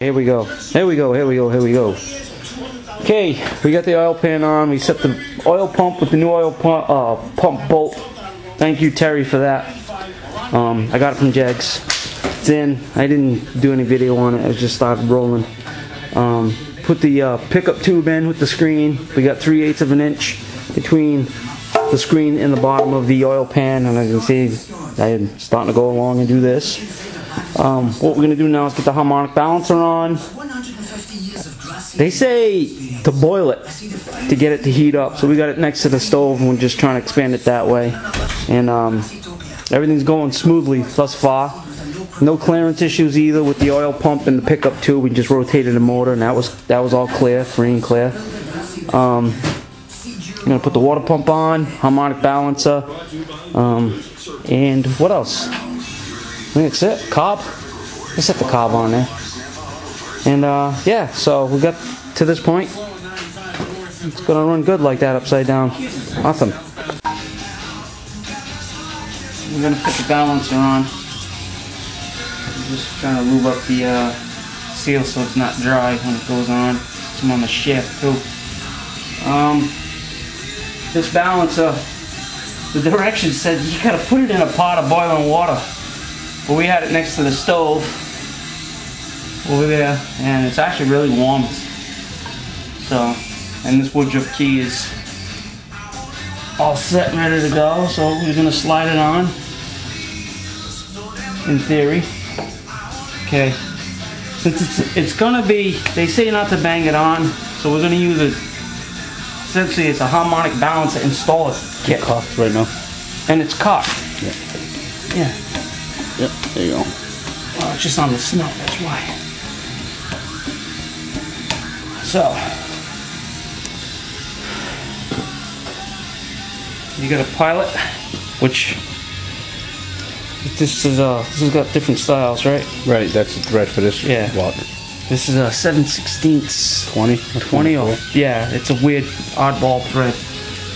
Here we go. Here we go. Here we go. Here we go. Okay, we got the oil pan on. We set the oil pump with the new oil pump bolt. Thank you, Terry, for that. I got it from Jegs. It's in. I didn't do any video on it. I just started rolling. Put the pickup tube in with the screen. We got 3/8 of an inch between the screen and the bottom of the oil pan, and as you can see, I'm starting to go along and do this. What we're going to do now is get the harmonic balancer on. They say to boil it to get it to heat up, so we got it next to the stove and we're just trying to expand it that way. And everything's going smoothly thus far. No clearance issues either with the oil pump and the pickup tube. We just rotated the motor and that was all clear, free and clear. I'm going to put the water pump on, harmonic balancer, and what else? I think that's it. Cob. Let's set the cob on there. And yeah, so we got to this point. It's gonna run good like that upside down. Awesome. We're gonna put the balancer on. I'm just trying to lube up the seal so it's not dry when it goes on. Some on the shaft too. This balancer, the directions said you gotta put it in a pot of boiling water. But we had it next to the stove over there, and it's actually really warm. So, and this woodruff key is all set and ready to go, so we're going to slide it on, in theory. Okay, since it's going to be, they say not to bang it on, so we're going to use it, essentially it's a harmonic balancer installer kit. It's cocked right now. And it's cocked. Yeah. Yeah. Yep, there you go. Oh, it's just on the snout, that's why. So, you got a pilot, which this has got different styles, right? Right, that's the thread for this. Yeah. What? This is a 7/16 20 or yeah, it's a weird oddball thread,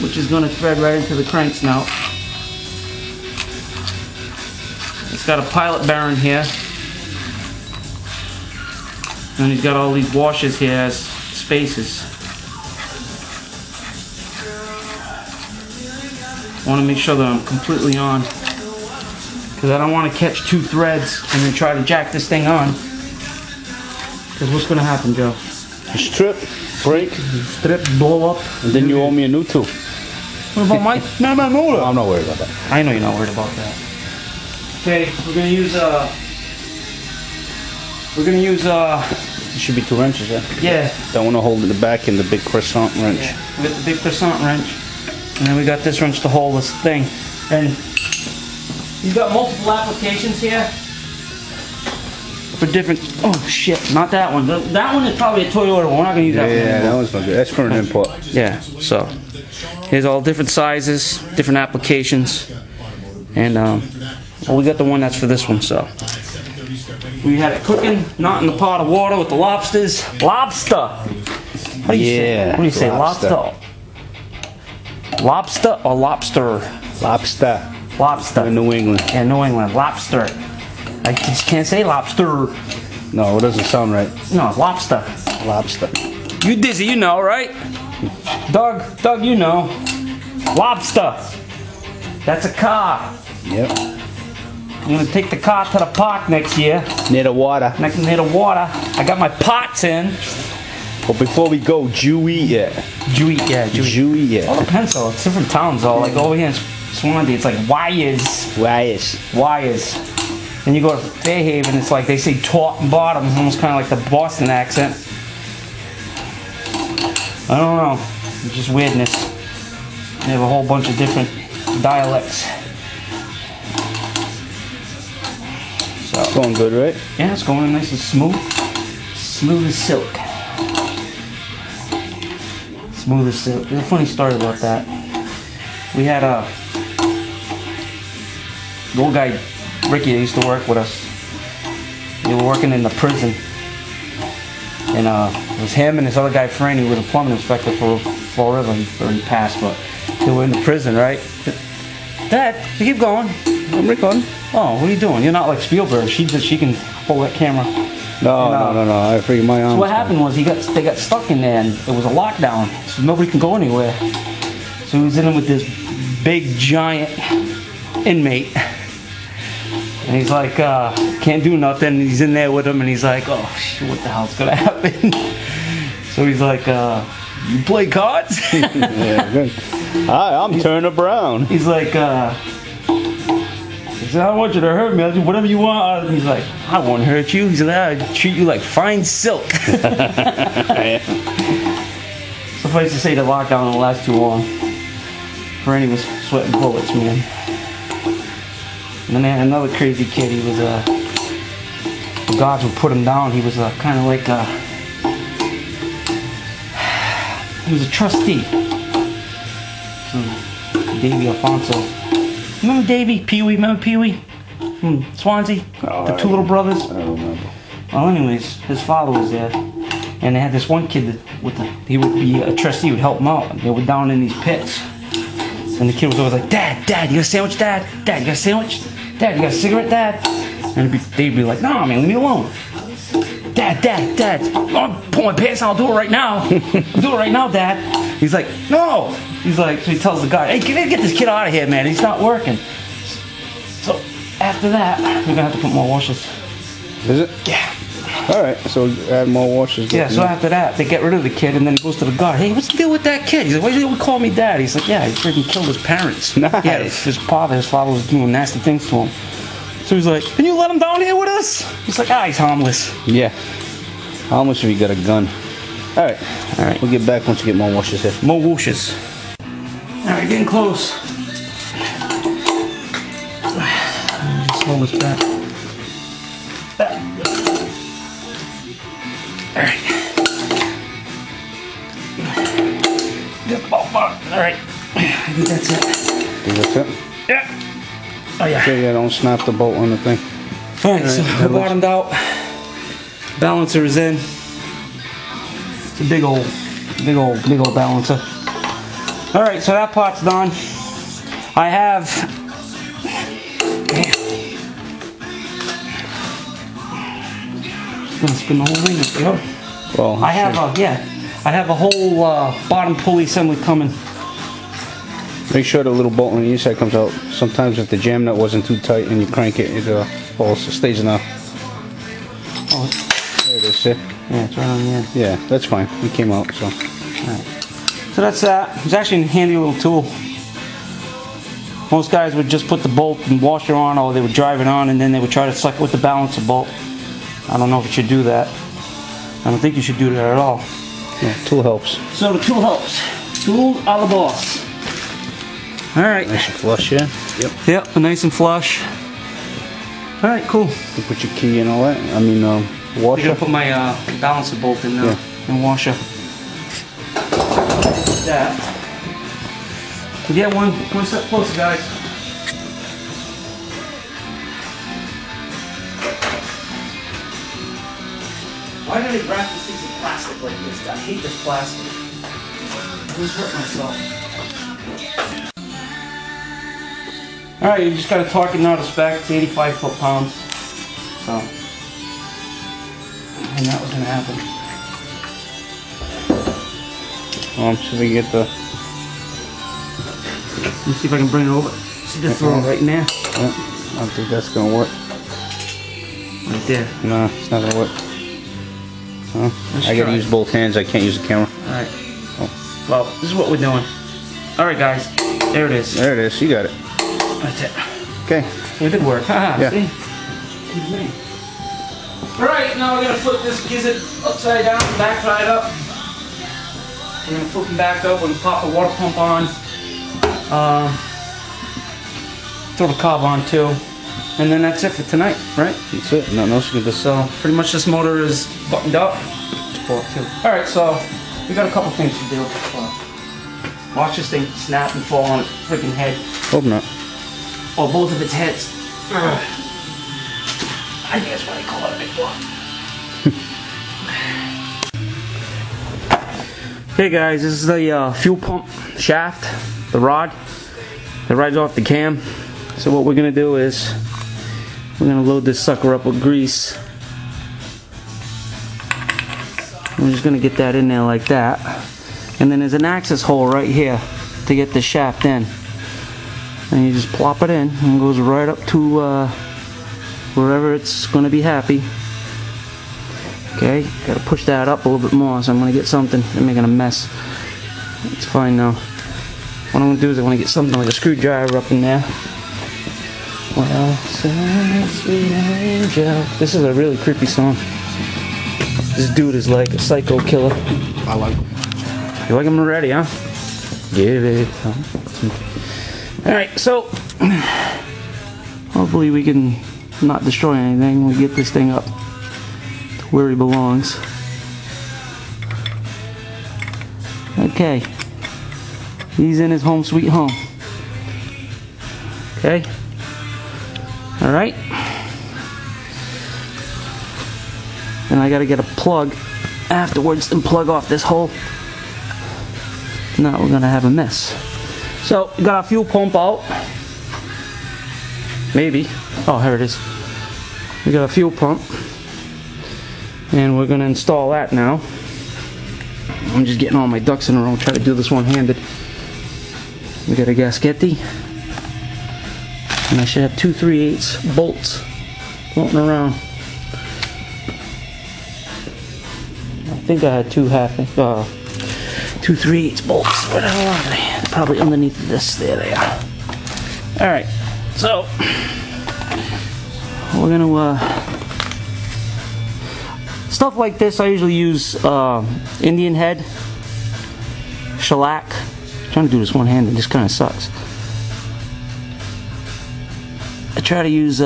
which is going to thread right into the crank snout. It's got a pilot bearing here, and he's got all these washers here as spaces. I want to make sure that I'm completely on, because I don't want to catch two threads and then try to jack this thing on. Because what's going to happen, Joe? You strip, break, strip, blow up, and then you owe me a new tube. What about my motor? I'm not worried about that. I know you're not worried about that. Okay, we're gonna use It should be 2 wrenches, yeah? Yeah. That one to hold in the back and the big croissant wrench. Yeah. We got the big croissant wrench, and then we got this wrench to hold this thing. And you've got multiple applications here for different. Oh shit! Not that one. That one is probably a Toyota. We're not gonna use that one. Yeah, that one's not good. That's for an import. Yeah. So here's all different sizes, different applications, and well, we got the one that's for this one. So we had it cooking, not in the pot of water with the lobsters. Lobster. What do you say? What do you say? Lobster. Lobster or lobster? Lobster. Lobster. In New England. Yeah, New England. Lobster. I just can't say lobster. No, it doesn't sound right. No, lobster. Lobster. You Dizzy, you know, right? Doug, you know. Lobster. That's a car. Yep. I'm gonna take the car to the park next year. Near the water. Near the water. I got my pots in. But before we go, Jewy, yeah. Jewy, yeah. Jewy, yeah. All depends though. It's different towns though. Like over here in Swansea, it's like wires. Wires. And you go to Fairhaven, it's like they say top and bottom, almost kind of like the Boston accent. I don't know. It's just weirdness. They have a whole bunch of different dialects. So, it's going good, right? Yeah, it's going nice and smooth. Smooth as silk. Smooth as silk. There's a funny story about that. We had the old guy, Ricky, that used to work with us. They were working in the prison. And it was him and this other guy, Franny, who was a plumbing inspector for Florida. He passed, but they were in the prison, right? Dad, you keep going. I'm recording. Oh, what are you doing? You're not like Spielberg. She can hold that camera. No. I figured my arm. So what happened was they got stuck in there, and it was a lockdown, so nobody can go anywhere. So he was in there with this big giant inmate, and he's like, can't do nothing. And he's in there with him, and he's like, oh shit, what the hell's gonna happen? So he's like, you play cards? Yeah, good. Hi, I'm Turner Brown. He's like, he said, I don't want you to hurt me. I'll do whatever you want. He's like, I won't hurt you. He's like, I'll treat you like fine silk. Suffice to say, the lockdown didn't last too long. Franny was sweating bullets, man. And then they had another crazy kid. He was the guards would put him down. He was kind of like he was a trustee. Davey Alfonso. Remember Davey? Pee-wee? Remember Pee-wee? From Swansea? The two little brothers? I don't remember. Well, anyways, his father was there. And they had this one kid that he would be a trustee, would help him out. They were down in these pits. And the kid was always like, Dad, you got a sandwich, Dad? Dad, you got a sandwich? Dad, you got a cigarette, Dad? And they'd be like, nah, man, leave me alone. Dad, I'll pull my pants out, I'll do it right now. I'll do it right now, Dad. He's like, no. He's like, so he tells the guy, hey, get this kid out of here, man. He's not working. So after that, we're gonna have to put more washers. Is it? Yeah. All right, so add more washers. Yeah, so after that, they get rid of the kid, and then he goes to the guard. Hey, what's the deal with that kid? He's like, why do you call me Dad? He's like, yeah, he freaking killed his parents. Nice. Yeah, his father was doing nasty things to him. So he's like, can you let him down here with us? He's like, he's harmless. Yeah. Harmless if you got a gun. All right. We'll get back once you get more washers here. More washers. All right, getting close. Just hold this back. All right. All right. I think that's it. That's it? Yeah. Oh yeah. Okay, yeah, don't snap the bolt on the thing. All right, so I bottomed out. Balancer is in. It's a big old balancer. All right, so that part's done. I have. Gonna spin the whole thing. There we go. Well, I have a whole bottom pulley assembly coming. make sure the little bolt on the inside comes out. Sometimes if the jam nut wasn't too tight and you crank it, it stays enough. Oh, there it is, see? yeah, it's right on the end. Yeah, that's fine. It came out, so. Alright. So that's that. It's actually a handy little tool. Most guys would just put the bolt and washer on, or they would drive it on and then they would try to suck it with the balancer bolt. I don't know if you should do that. I don't think you should do that at all. Yeah, tool helps. So the tool helps. Tool a la boss. Alright. Nice and flush, yeah? Yep, nice and flush. Alright, cool. You put your key in all that. I mean, I'm washer. gonna put my balancer bolt in there and washer. That. We get one step closer, guys. Why do they wrap these things in plastic like this? I hate this plastic. I always hurt myself. Alright, you just gotta torque it now to spec. It's 85 foot-pounds. So, and that was gonna happen. So we get the. Let me see if I can bring it over. See the throw right in there? Yeah, I don't think that's gonna work. Right there. No, it's not gonna work. Huh? I gotta use both hands. I can't use the camera. Alright. Well, this is what we're doing. Alright, guys. There it is. There it is. You got it. That's it. Okay. It did work. Haha, Yeah. see? Alright, now we're gonna flip this gizzard upside down, back side up. We're gonna flip them back up. We're gonna pop the water pump on. Throw the cob on too. And then that's it for tonight, right? That's it. Nothing else you can do. So pretty much this motor is buttoned up. Alright, so we got a couple things to do. Watch this thing snap and fall on its freaking head. Hope not. Or both of its heads. I think that's what I call it a big one. Okay guys, this is the fuel pump shaft, the rod that rides off the cam. So what we're going to do is we're going to load this sucker up with grease. I'm just gonna get that in there like that. And then there's an access hole right here to get the shaft in. And you just plop it in and it goes right up to wherever it's gonna be happy. Okay, gotta push that up a little bit more, so I'm gonna get something. I'm making a mess. It's fine now. What I'm gonna do is I want to get something like a screwdriver up in there. Well, sweet angel. This is a really creepy song. This dude is like a psycho killer. I like him. You like him already, huh? Give it. Alright, so hopefully we can not destroy anything when we get this thing up to where he belongs. Okay. He's in his home sweet home. Okay. Alright. And I gotta get a plug afterwards and plug off this hole. Now we're gonna have a mess. So, we got our fuel pump out. Maybe. Oh, here it is. We got a fuel pump. And we're gonna install that now. I'm just getting all my ducks in a row. Try to do this one-handed. We got a gasketti. And I should have 2 3/8 bolts floating around. I think I had 2 3/8 bolts. Where the hell are they? They're probably underneath this. There they are. Alright, so we're gonna stuff like this. I usually use Indian head, shellac. I'm trying to do this one-handed. This kind of sucks. I try to use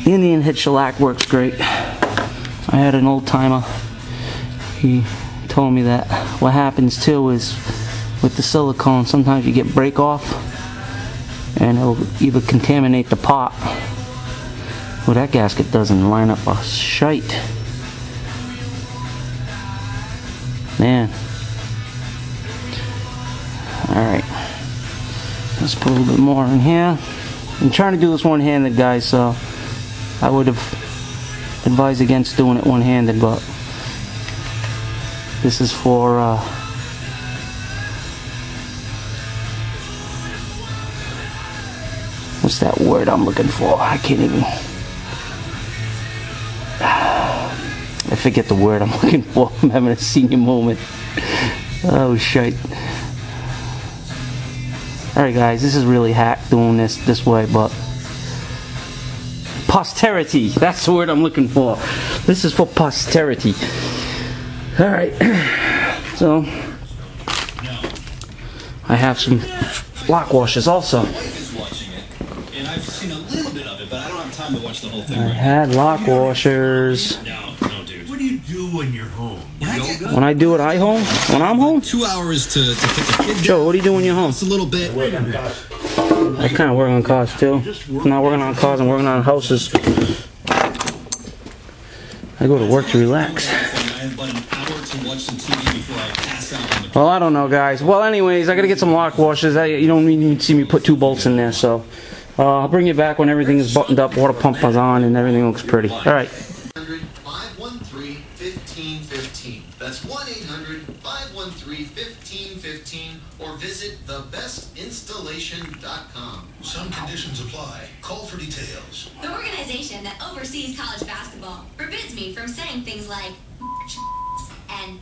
Indian head shellac. Works great. I had an old timer. He told me that what happens too is with the silicone, sometimes you get break off, and it'll either contaminate the pot. Well, that gasket doesn't line up a shite. Man. Alright. Let's put a little bit more in here. I'm trying to do this one-handed, guys, so I would have advised against doing it one-handed, but this is for what's that word I'm looking for? I can't even. I forget the word I'm looking for. I'm having a senior moment. Oh shit. Alright guys, this is really hack doing this way, but posterity, that's the word I'm looking for. This is for posterity. Alright, so I have some lock washers also. I had lock washers. What do you do when you're home? When I do it, home? When I'm home? 2 hours to pick a kid. Joe, what are you doing when you're home? It's a little bit. I kind of work on cars too. I'm not working on cars, I'm working on houses. I go to work to relax. Well, I don't know, guys. Well, anyways, I gotta get some lock washers. You don't need to see me put 2 bolts in there, so I'll bring you back when everything is buttoned up, water pump is on, and everything looks pretty. Alright. 513-1515. That's 1-800-513-1515 or visit thebestinstallation.com. Some conditions apply. Call for details. The organization that oversees college basketball forbids me from saying things like and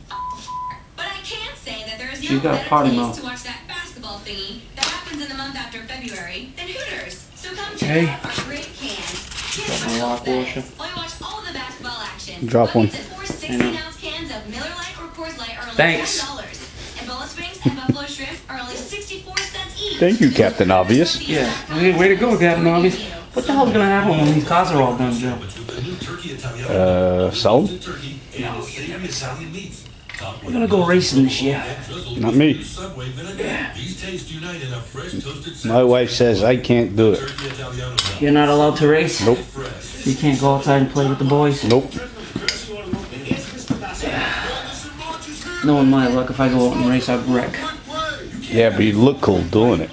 but I can say that there is no better place to watch that basketball thingy that happens in the month after February than Hooters. So come check out our great cans. Kids watch all the basketball action. Drop one. 16-ounce cans of Miller Lite or Coors Light are only Thanks. $10. And Boneless Wings and Buffalo Shrimp are only 64 cents each. Thank you, Captain Obvious. Yeah, way to go, Captain Obvious. What the hell's gonna happen when these cars are all done, Joe? Sell them? We're gonna go racing this year. Not me. My wife says I can't do it. You're not allowed to race? Nope. You can't go outside and play with the boys? Nope. Knowing my luck, if I go out and race, I'd wreck. Yeah, but you look cool doing it.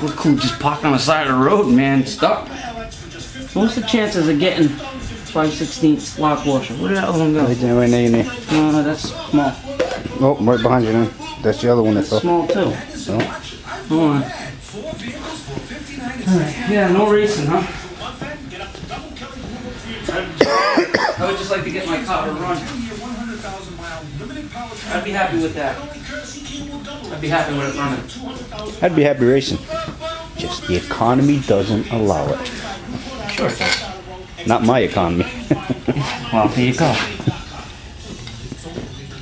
We're cool just parked on the side of the road, man, stuck. What's the chances of getting 5/16 lock washer. Where did that other one go? Right there, right near you. No, that's small. Oh, right behind you then. That's the other one that fell. Small too. So, Hold on. Alright, yeah, no racing, huh? I would just like to get my car to run. I'd be happy with that. I'd be happy with it running. I'd be happy racing. Just the economy doesn't allow it. Sure it does. Not my economy. Well, here you go.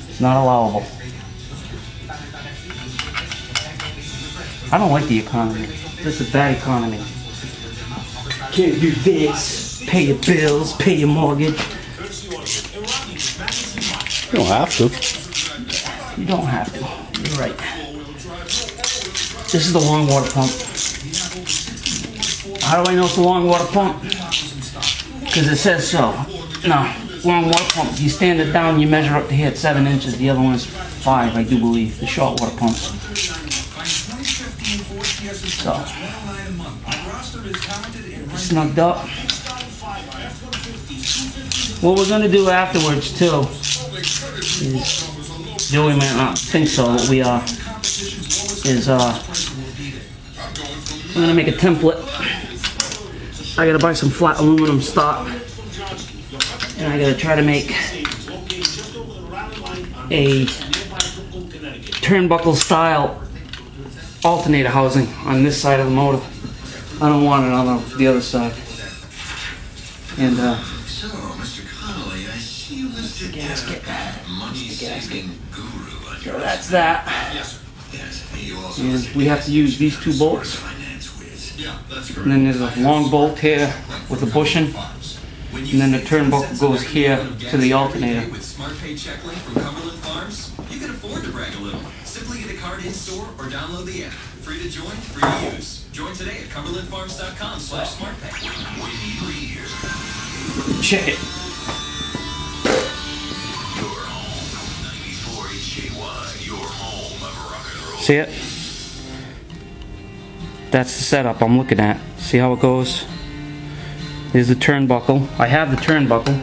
It's not allowable. I don't like the economy. This is a bad economy. Can't do this. Pay your bills, pay your mortgage. You don't have to. You don't have to. You're right. This is the long water pump. How do I know it's a long water pump? Because it says so. No, long water pump. You stand it down, you measure up to here at 7 inches. The other one is 5, I do believe. The short water pumps. So, snugged up. What we're gonna do afterwards too is, Joey might not think so, but we are, is I'm gonna make a template. I gotta buy some flat aluminum stock, and I gotta try to make a turnbuckle style alternator housing on this side of the motor. I don't want it on the other side. And So, Mr. Connolly, I see you listed gasket. money-saving guru on your So that's that. Yes, you also And we have to use these 2 bolts. finance whiz. Yeah, that's And then there's a long bolt here with a bushing. And then the turnbuckle goes here to the alternator. With Smart Pay Check Link from Cumberland Farms, you can afford to brag a little. Simply get a card in store or download the app. Free to join, free to use. Join today at cumberlandfarms.com/smartpay. We need leaders. Check it. Your home. 94 HJY, your home of rock and roll. See it? That's the setup I'm looking at. See how it goes? There's the turnbuckle. I have the turnbuckle.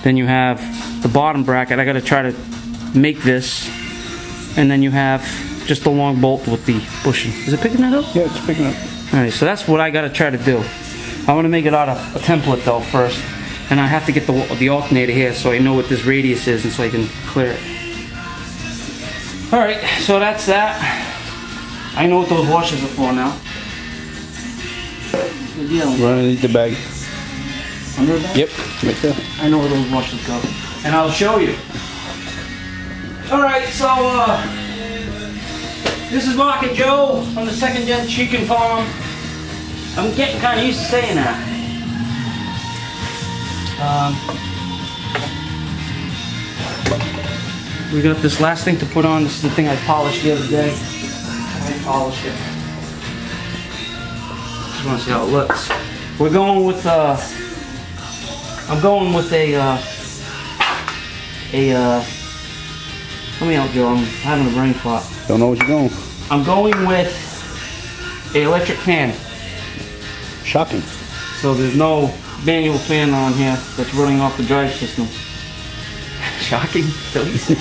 Then you have the bottom bracket. I gotta try to make this. And then you have just the long bolt with the bushing. Is it picking that up? Yeah, it's picking up. Alright, so that's what I gotta try to do. I want to make it out of a template though first. And I have to get the alternator here so I know what this radius is and so I can clear it. Alright, so that's that. I know what those washers are for now. Good deal. Right underneath the bag. Under that? Yep, right there. I know where those washers go. And I'll show you. Alright, so this is Mark and Joe from the Second Gen Chicken Farm. I'm getting kind of used to saying that. We got this last thing to put on. This is the thing I polished the other day. I polished it. Just want to see how it looks. We're going with I'm going with a let me help you. I'm having a brain fart. Don't know what you're going. I'm going with an electric fan. Shocking. So there's no manual fan on here that's running off the drive system. Shocking. So easy.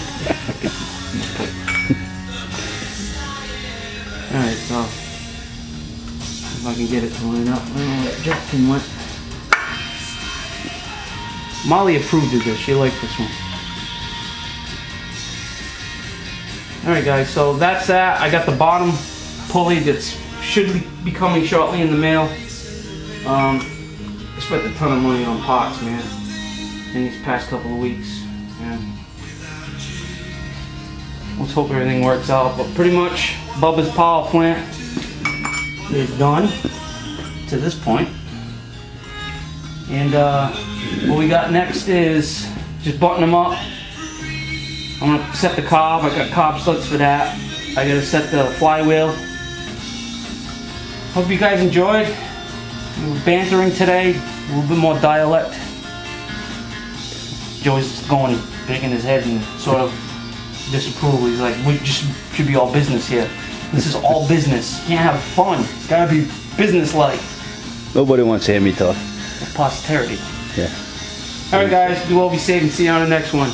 Alright, so if I can get it to line up. I don't know where that jerk pin went. Molly approved of this. She liked this one. Alright guys, so that's that. I got the bottom pulley that should be coming shortly in the mail. I spent a ton of money on parts, man, in these past couple of weeks. Yeah. Let's hope everything works out. But pretty much, Bubba's power plant is done to this point. And what we got next is just button them up. I'm gonna set the cob. I got cob studs for that. I gotta set the flywheel. Hope you guys enjoyed. We were bantering today, a little bit more dialect. Joey's going big in his head and sort of disapproval. He's like, we just should be all business here. This is all business. You can't have fun. It's gotta be business-like. Nobody wants to hear me talk. Posterity. Yeah. Alright guys, you all be safe and see you on the next one.